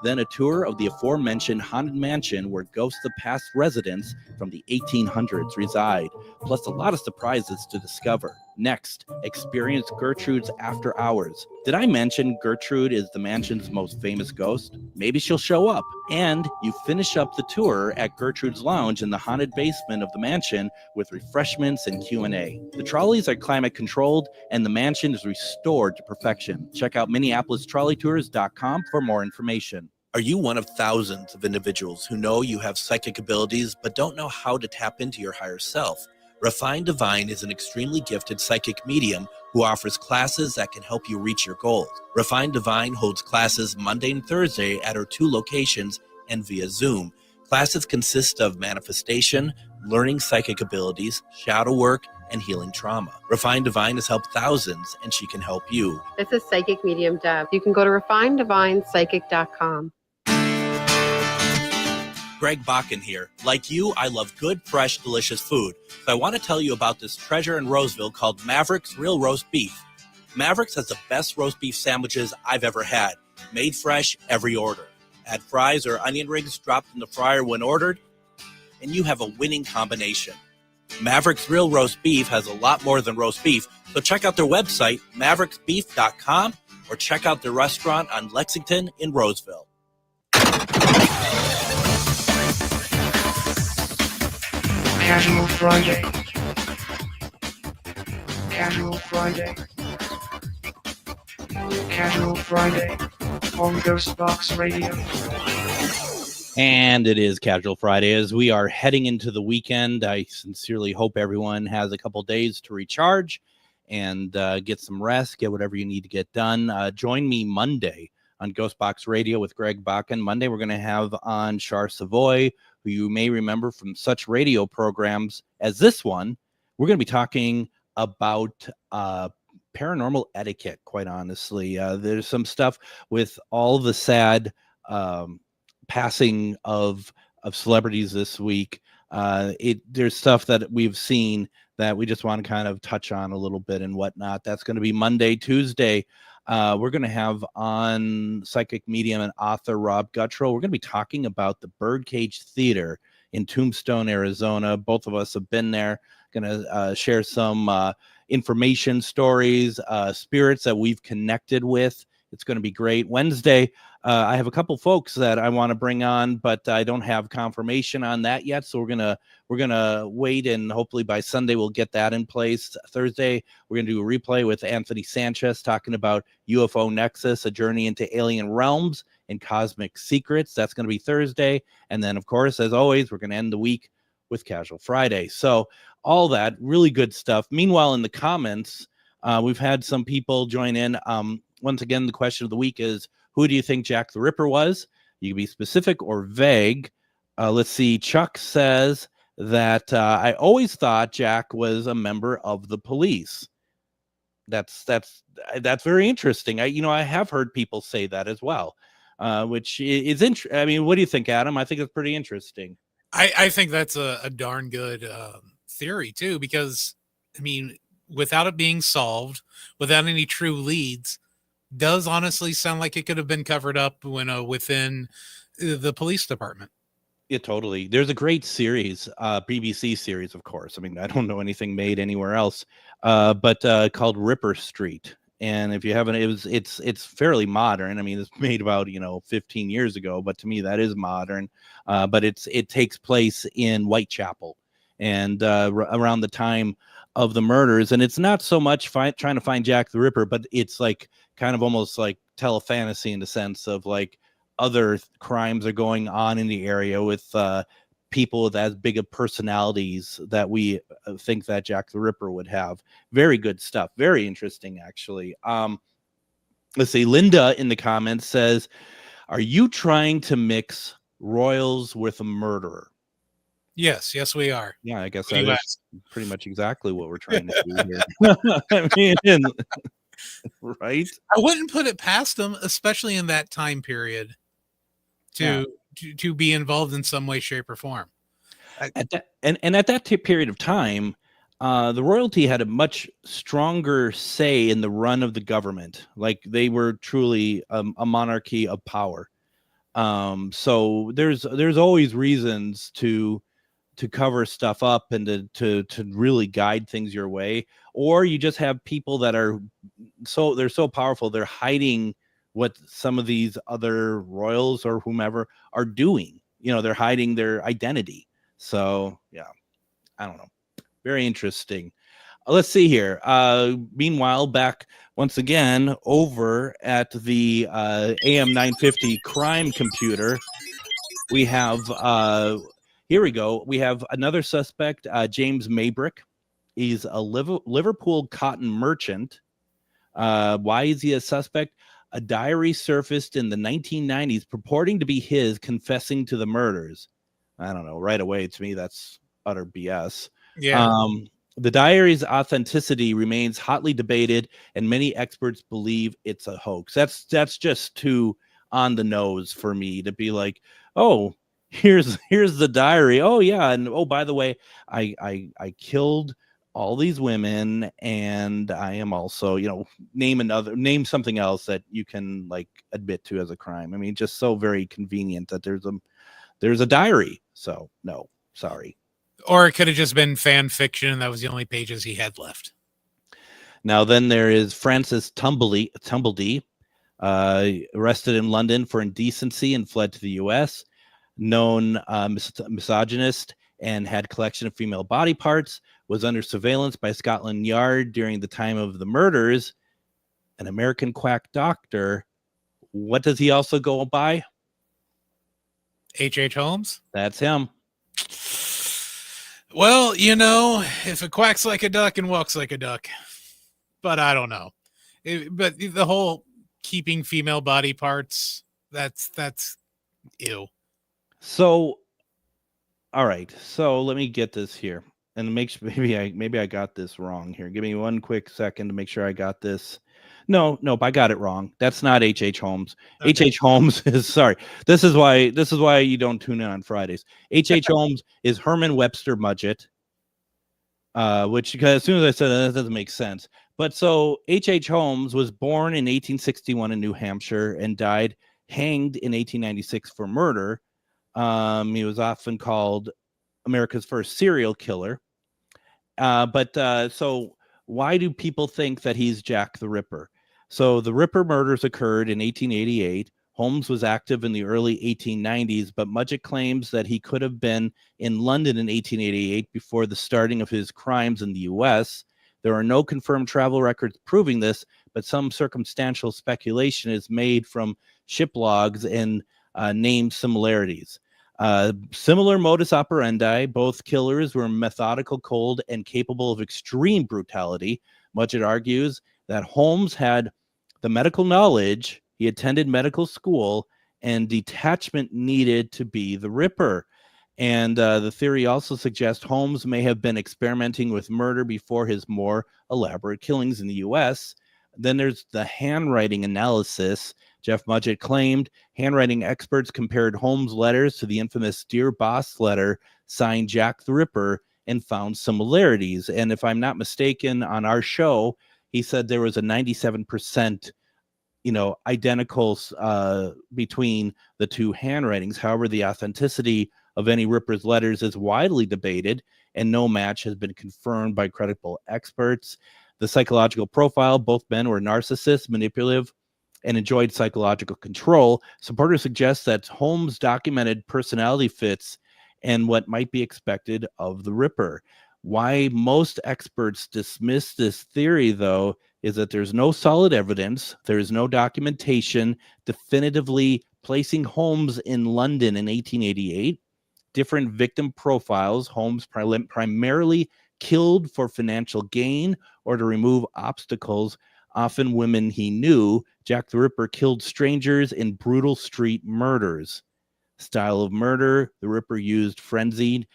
Then a tour of the aforementioned haunted mansion where ghosts of past residents from the 1800s reside, plus a lot of surprises to discover. Next, experience Gertrude's After Hours. Did I mention Gertrude is the mansion's most famous ghost? Maybe she'll show up. And you finish up the tour at Gertrude's Lounge in the haunted basement of the mansion with refreshments and Q&A. The trolleys are climate controlled and the mansion is restored to perfection. Check out MinneapolisTrolleyTours.com for more information. Are you one of thousands of individuals who know you have psychic abilities but don't know how to tap into your higher self? Refined Divine is an extremely gifted psychic medium who offers classes that can help you reach your goals. Refined Divine holds classes Monday and Thursday at her 2 locations and via Zoom. Classes consist of manifestation, learning psychic abilities, shadow work, and healing trauma. Refined Divine has helped thousands, and she can help you. This is Psychic Medium Deb. You can go to refineddivinepsychic.com. Greg Bakun here. Like you, I love good, fresh, delicious food. So I want to tell you about this treasure in Roseville called Maverick's Real Roast Beef. Maverick's has the best roast beef sandwiches I've ever had. Made fresh, every order. Add fries or onion rings dropped in the fryer when ordered, and you have a winning combination. Maverick's Real Roast Beef has a lot more than roast beef, so check out their website, mavericksbeef.com, or check out their restaurant on Lexington in Roseville. Casual Friday. Casual Friday. Casual Friday on GhostBox Radio. And it is Casual Friday as we are heading into the weekend. I sincerely hope everyone has a couple days to recharge and get some rest, get whatever you need to get done. Join me Monday on GhostBox Radio with Greg Bakun. Monday, we're going to have on Char Savoy, who you may remember from such radio programs as this one. We're going to be talking about paranormal etiquette, quite honestly. There's some stuff with all the sad passing of celebrities this week. There's stuff that we've seen that we just want to kind of touch on a little bit and whatnot. That's going to be Monday. Tuesday, we're going to have on psychic medium and author Rob Guttrell. We're going to be talking about the Birdcage Theater in Tombstone, Arizona. Both of us have been there. Going to share some information, stories, spirits that we've connected with. It's going to be great. Wednesday, I have a couple folks that I want to bring on, but I don't have confirmation on that yet. So we're gonna wait, and hopefully by Sunday we'll get that in place. Thursday, we're gonna do a replay with Anthony Sanchez talking about UFO Nexus, a journey into alien realms and cosmic secrets. That's gonna be Thursday, and then of course, as always, we're gonna end the week with Casual Friday. So all that really good stuff. Meanwhile, in the comments, we've had some people join in. Once again, the question of the week is, who do you think Jack the Ripper was? You can be specific or vague. Let's see. Chuck says that I always thought Jack was a member of the police. That's very interesting. I have heard people say that as well, which is interesting. I mean, what do you think, Adam? I think it's pretty interesting. I think that's a darn good theory too, because I mean, without it being solved, without any true leads, does honestly sound like it could have been covered up within the police department. Yeah, totally. There's a great series, BBC series, of course. I mean, I don't know anything made anywhere else, but called Ripper Street. And if you haven't, it's fairly modern. I mean, it's made about 15 years ago, but to me that is modern. But it takes place in Whitechapel, and around the time of the murders. And it's not so much trying to find Jack the Ripper, but it's like kind of almost like telefantasy in the sense of like other crimes are going on in the area with people with as big of personalities that we think that Jack the Ripper would have. Very good stuff. Very interesting, actually. Let's see. Linda in the comments says, are you trying to mix royals with a murderer? Yes, we are. Yeah, I guess that is pretty much exactly what we're trying to do here. I mean, right? I wouldn't put it past them, especially in that time period, to be involved in some way, shape, or form. At that period of time, the royalty had a much stronger say in the run of the government. Like they were truly a monarchy of power. So there's always reasons to cover stuff up and to really guide things your way, or you just have people that are they're so powerful they're hiding what some of these other royals or whomever are doing. They're hiding their identity. So yeah, I don't know. Very interesting. Let's see here. Meanwhile, back once again over at the AM 950 crime computer, we have here we go. We have another suspect, James Maybrick. He's a Liverpool cotton merchant. Why is he a suspect? A diary surfaced in the 1990s purporting to be his, confessing to the murders. I don't know. Right away, to me, that's utter BS. Yeah. The diary's authenticity remains hotly debated, and many experts believe it's a hoax. That's just too on the nose for me to be like, oh, here's the diary. Oh yeah, and oh, by the way, I killed all these women, and I am also, name something else that you can like admit to as a crime. I mean, just so very convenient that there's a diary. So no, sorry. Or it could have just been fan fiction, and that was the only pages he had left. Now then, there is Francis Tumbledy, arrested in London for indecency and fled to the U.S. Known misogynist and had collection of female body parts, was under surveillance by Scotland Yard during the time of the murders. An American quack doctor What does he also go by? H.H. Holmes? That's him. Well, you know, if it quacks like a duck and walks like a duck, but I don't know. But the whole keeping female body parts, that's ew. So, all right. So let me get this here, and maybe I got this wrong here. Give me one quick second to make sure I got this. Nope, I got it wrong. That's not H.H. Holmes. Okay. H.H. Holmes is sorry. This is why you don't tune in on Fridays. H.H. Holmes is Herman Webster Mudgett, which, because as soon as I said that doesn't make sense. But so H.H. Holmes was born in 1861 in New Hampshire and died hanged in 1896 for murder. He was often called America's first serial killer. So why do people think that he's Jack the Ripper? So the Ripper murders occurred in 1888. Holmes was active in the early 1890s, but Mudgett claims that he could have been in London in 1888 before the starting of his crimes in the U.S. There are no confirmed travel records proving this, but some circumstantial speculation is made from ship logs and name similarities. Similar modus operandi, both killers were methodical, cold, and capable of extreme brutality. Mudgett argues that Holmes had the medical knowledge, he attended medical school, and detachment needed to be the Ripper. And the theory also suggests Holmes may have been experimenting with murder before his more elaborate killings in the U.S. Then there's the handwriting analysis. Jeff Mudgett claimed handwriting experts compared Holmes' letters to the infamous Dear Boss letter signed Jack the Ripper and found similarities. And if I'm not mistaken, on our show, he said there was a 97%, identical between the two handwritings. However, the authenticity of any Ripper's letters is widely debated, and no match has been confirmed by credible experts. The psychological profile, both men were narcissists, manipulative, and enjoyed psychological control. Supporters suggest that Holmes documented personality fits and what might be expected of the Ripper. Why most experts dismiss this theory, though, is that there's no solid evidence, there is no documentation definitively placing Holmes in London in 1888. Different victim profiles, Holmes primarily killed for financial gain or to remove obstacles, often women he knew. Jack the Ripper killed strangers in brutal street murders. Style of murder, the Ripper used frenzied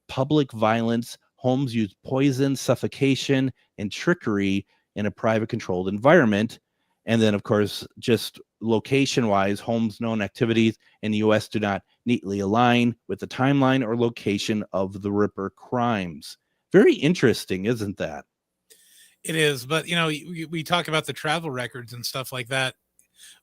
public violence. Holmes used poison, suffocation, and trickery in a private controlled environment. And then, of course, just location-wise, Holmes' known activities in the U.S. do not neatly align with the timeline or location of the Ripper crimes. Very interesting, isn't that? It is, but we talk about the travel records and stuff like that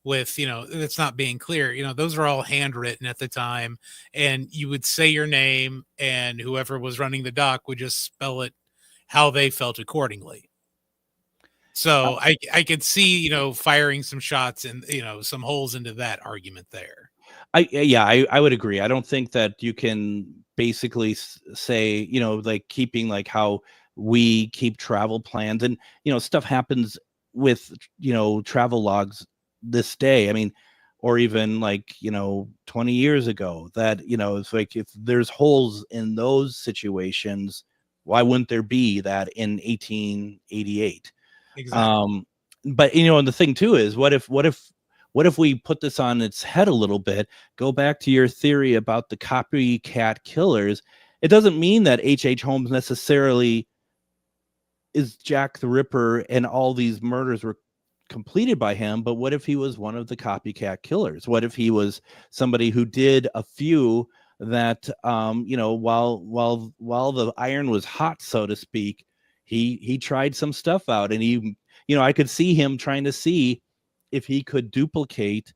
with, it's not being clear. Those are all handwritten at the time, and you would say your name and whoever was running the dock would just spell it how they felt accordingly. So I could see, firing some shots and, some holes into that argument there. I would agree. I don't think that you can basically say, like keeping like how we keep travel plans and, stuff happens with, travel logs this day. I mean, or even like, 20 years ago that, it's like if there's holes in those situations, why wouldn't there be that in 1888? Exactly. But and the thing too is what if we put this on its head a little bit, go back to your theory about the copycat killers? It doesn't mean that H.H. Holmes necessarily is Jack the Ripper and all these murders were completed by him, but what if he was one of the copycat killers? What if he was somebody who did a few that while the iron was hot, so to speak, he tried some stuff out, and he I could see him trying to see if he could duplicate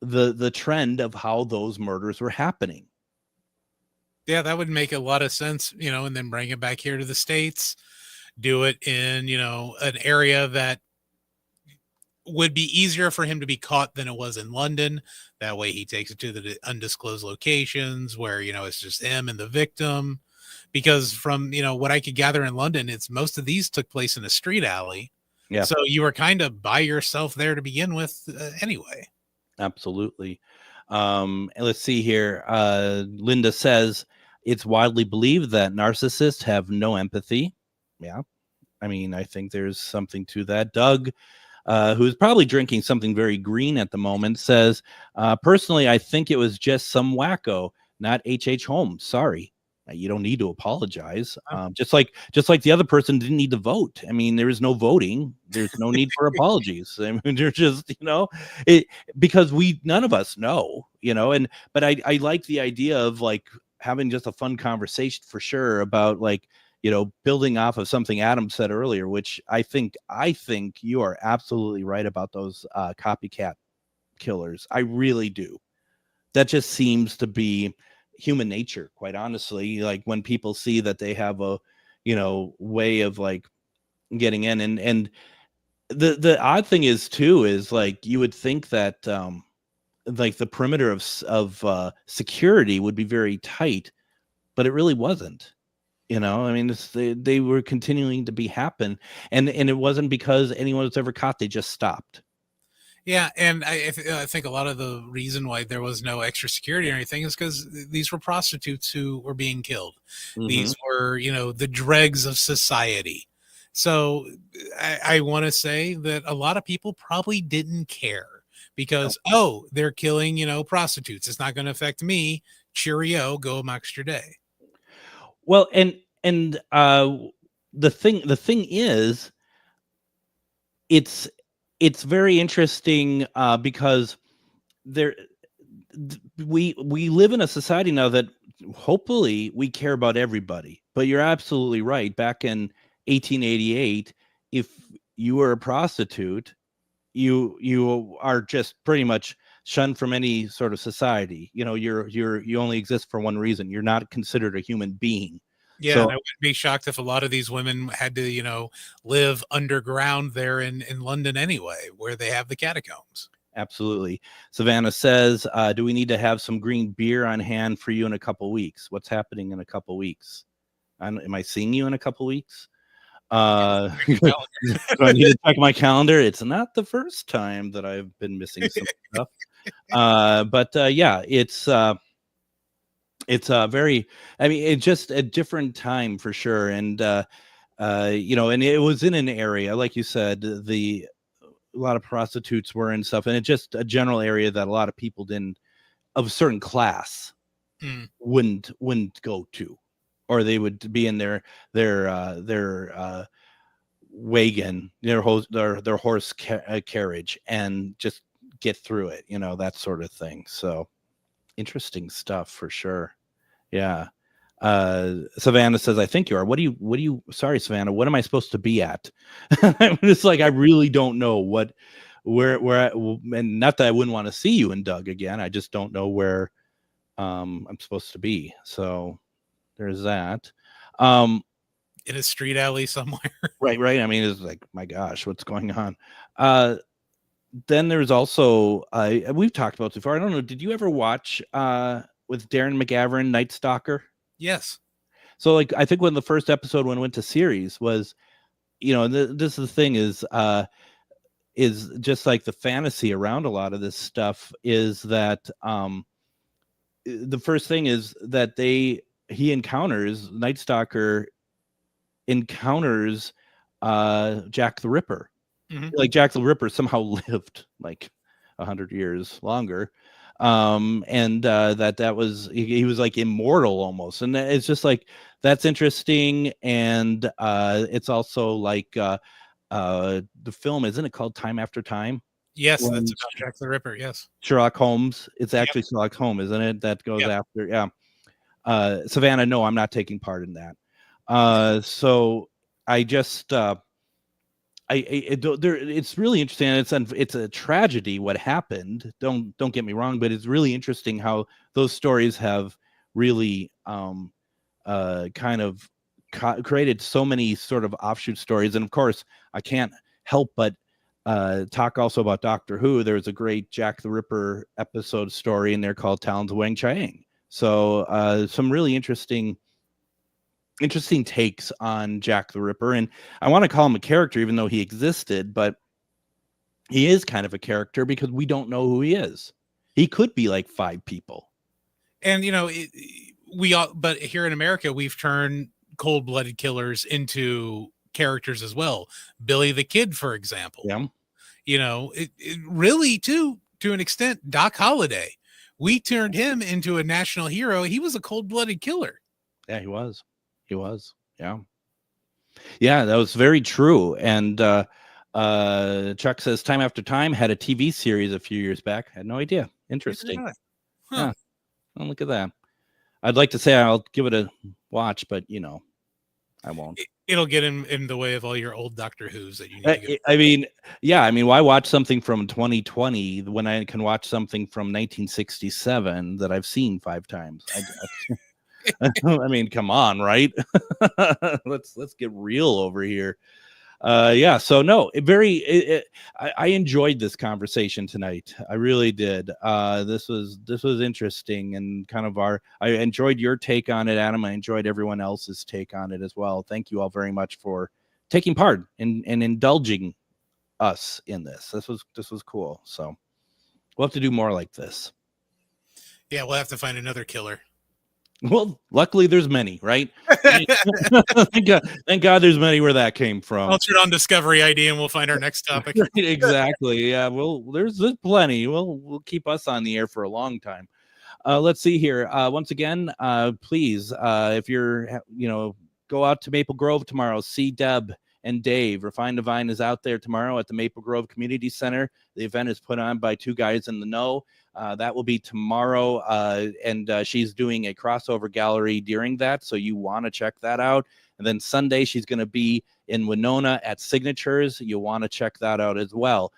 the trend of how those murders were happening. Yeah, that would make a lot of sense, and then bring it back here to the States, do it in, an area that would be easier for him to be caught than it was in London. That way he takes it to the undisclosed locations where, it's just him and the victim. Because from, what I could gather in London, it's most of these took place in a street alley. Yeah. So you were kind of by yourself there to begin with anyway. Absolutely. And let's see here. Linda says it's widely believed that narcissists have no empathy. Yeah. I mean, I think there's something to that. Doug, who's probably drinking something very green at the moment, says, personally, I think it was just some wacko, not H.H. Holmes. Sorry. You don't need to apologize. Just like the other person didn't need to vote. I mean, there is no voting. There's no need for apologies. I mean, they're just, it, because none of us know, but I like the idea of like having just a fun conversation for sure about like, building off of something Adam said earlier, which I think you are absolutely right about those copycat killers. I really do. That just seems to be human nature, quite honestly. Like when people see that they have a, way of like getting in, and the odd thing is too, is like you would think that like the perimeter of security would be very tight, but it really wasn't. I mean, they were continuing to be happen, and it wasn't because anyone was ever caught. They just stopped. Yeah, and I think a lot of the reason why there was no extra security or anything is because these were prostitutes who were being killed. Mm-hmm. These were, the dregs of society. So I want to say that a lot of people probably didn't care because, they're killing, prostitutes. It's not going to affect me. Cheerio, go amongst your day. Well, and the thing is, it's very interesting because we live in a society now that hopefully we care about everybody. But you're absolutely right. Back in 1888, if you were a prostitute, you are just pretty much shunned from any sort of society. You only exist for one reason. You're not considered a human being. Yeah, so, and I wouldn't be shocked if a lot of these women had to, live underground there in London anyway, where they have the catacombs. Absolutely. Savannah says, do we need to have some green beer on hand for you in a couple weeks? What's happening in a couple weeks? Am I seeing you in a couple weeks? Do I need to check my calendar? It's not the first time that I've been missing some stuff. But yeah, it's very, I mean, it's just a different time for sure. And, and it was in an area, like you said, a lot of prostitutes were and stuff. And it's just a general area that a lot of people of a certain class wouldn't go to, or they would be in their wagon, their horse carriage, and just get through it, that sort of thing. So interesting stuff for sure. Yeah. Savannah says, I think you are. Sorry, Savannah, what am I supposed to be at? I'm just like, I really don't know where, and not that I wouldn't want to see you and Doug again. I just don't know where I'm supposed to be. So there's that. In a street alley somewhere. Right. I mean, it's like, my gosh, what's going on? Then there's also, we've talked about this before. I don't know. Did you ever watch with Darren McGavran, Night Stalker? Yes. So like, I think when the first episode when it went to series was, this is the thing is just like the fantasy around a lot of this stuff is that the first thing is that Night Stalker encounters Jack the Ripper. Mm-hmm. Like Jack the Ripper somehow lived like 100 years longer. And that was, he was like immortal almost. And it's just like, that's interesting. And it's also like the film, isn't it called Time After Time? Yes, that's about Jack the Ripper. Yes. Sherlock Holmes. It's actually Sherlock Holmes, isn't it? That goes after. Yeah. Savannah, no, I'm not taking part in that. So I just, it's really interesting. It's a tragedy what happened. Don't get me wrong, but it's really interesting how those stories have really kind of created so many sort of offshoot stories. And of course, I can't help but talk also about Doctor Who. There's a great Jack the Ripper episode story in there called Talons of Wang Chiang. So some really interesting takes on Jack the Ripper. And I want to call him a character even though he existed, but he is kind of a character because we don't know who he is. He could be like 5 people. And but here in America, we've turned cold-blooded killers into characters as well. Billy the Kid, for example. Yeah. It really to an extent, Doc Holliday. We turned him into a national hero. He was a cold-blooded killer. Yeah, he was. Yeah. Yeah, that was very true. And Chuck says Time After Time had a TV series a few years back. I had no idea. Interesting. Huh. Yeah. Well, look at that. I'd like to say I'll give it a watch, but I won't. It'll get in the way of all your old Doctor Who's that you need to get. I mean, why watch something from 2020 when I can watch something from 1967 that I've seen 5 times? I mean, come on, right? Let's get real over here. So no, I enjoyed this conversation tonight. I really did. This was interesting, and kind of I enjoyed your take on it, Adam. I enjoyed everyone else's take on it as well. Thank you all very much for taking part and indulging us in this. This was cool. So we'll have to do more like this. Yeah, we'll have to find another killer. Well, luckily there's many, right? Thank God there's many where that came from. I'll turn on Discovery ID and we'll find our next topic. Exactly. Yeah. Well, there's plenty. We'll keep us on the air for a long time. Let's see here. Once again, please, if you're, go out to Maple Grove tomorrow, see Deb and Dave. Refine Divine is out there tomorrow at the Maple Grove Community Center. The event is put on by 2 guys in the know. That will be tomorrow, and she's doing a crossover gallery during that, so you want to check that out. And then Sunday, she's going to be in Winona at Signatures. You'll want to check that out as well.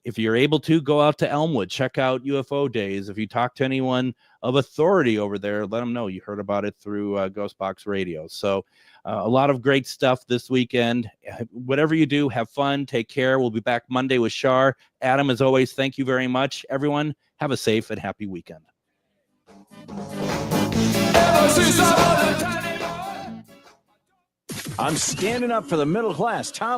If you're able to, go out to Elmwood, check out UFO Days. If you talk to anyone of authority over there, let them know you heard about it through GhostBox Radio. So a lot of great stuff this weekend. Whatever you do, have fun, take care. We'll be back Monday with Shar. Adam, as always, thank you very much. Everyone, have a safe and happy weekend. I'm standing up for the middle class. Tom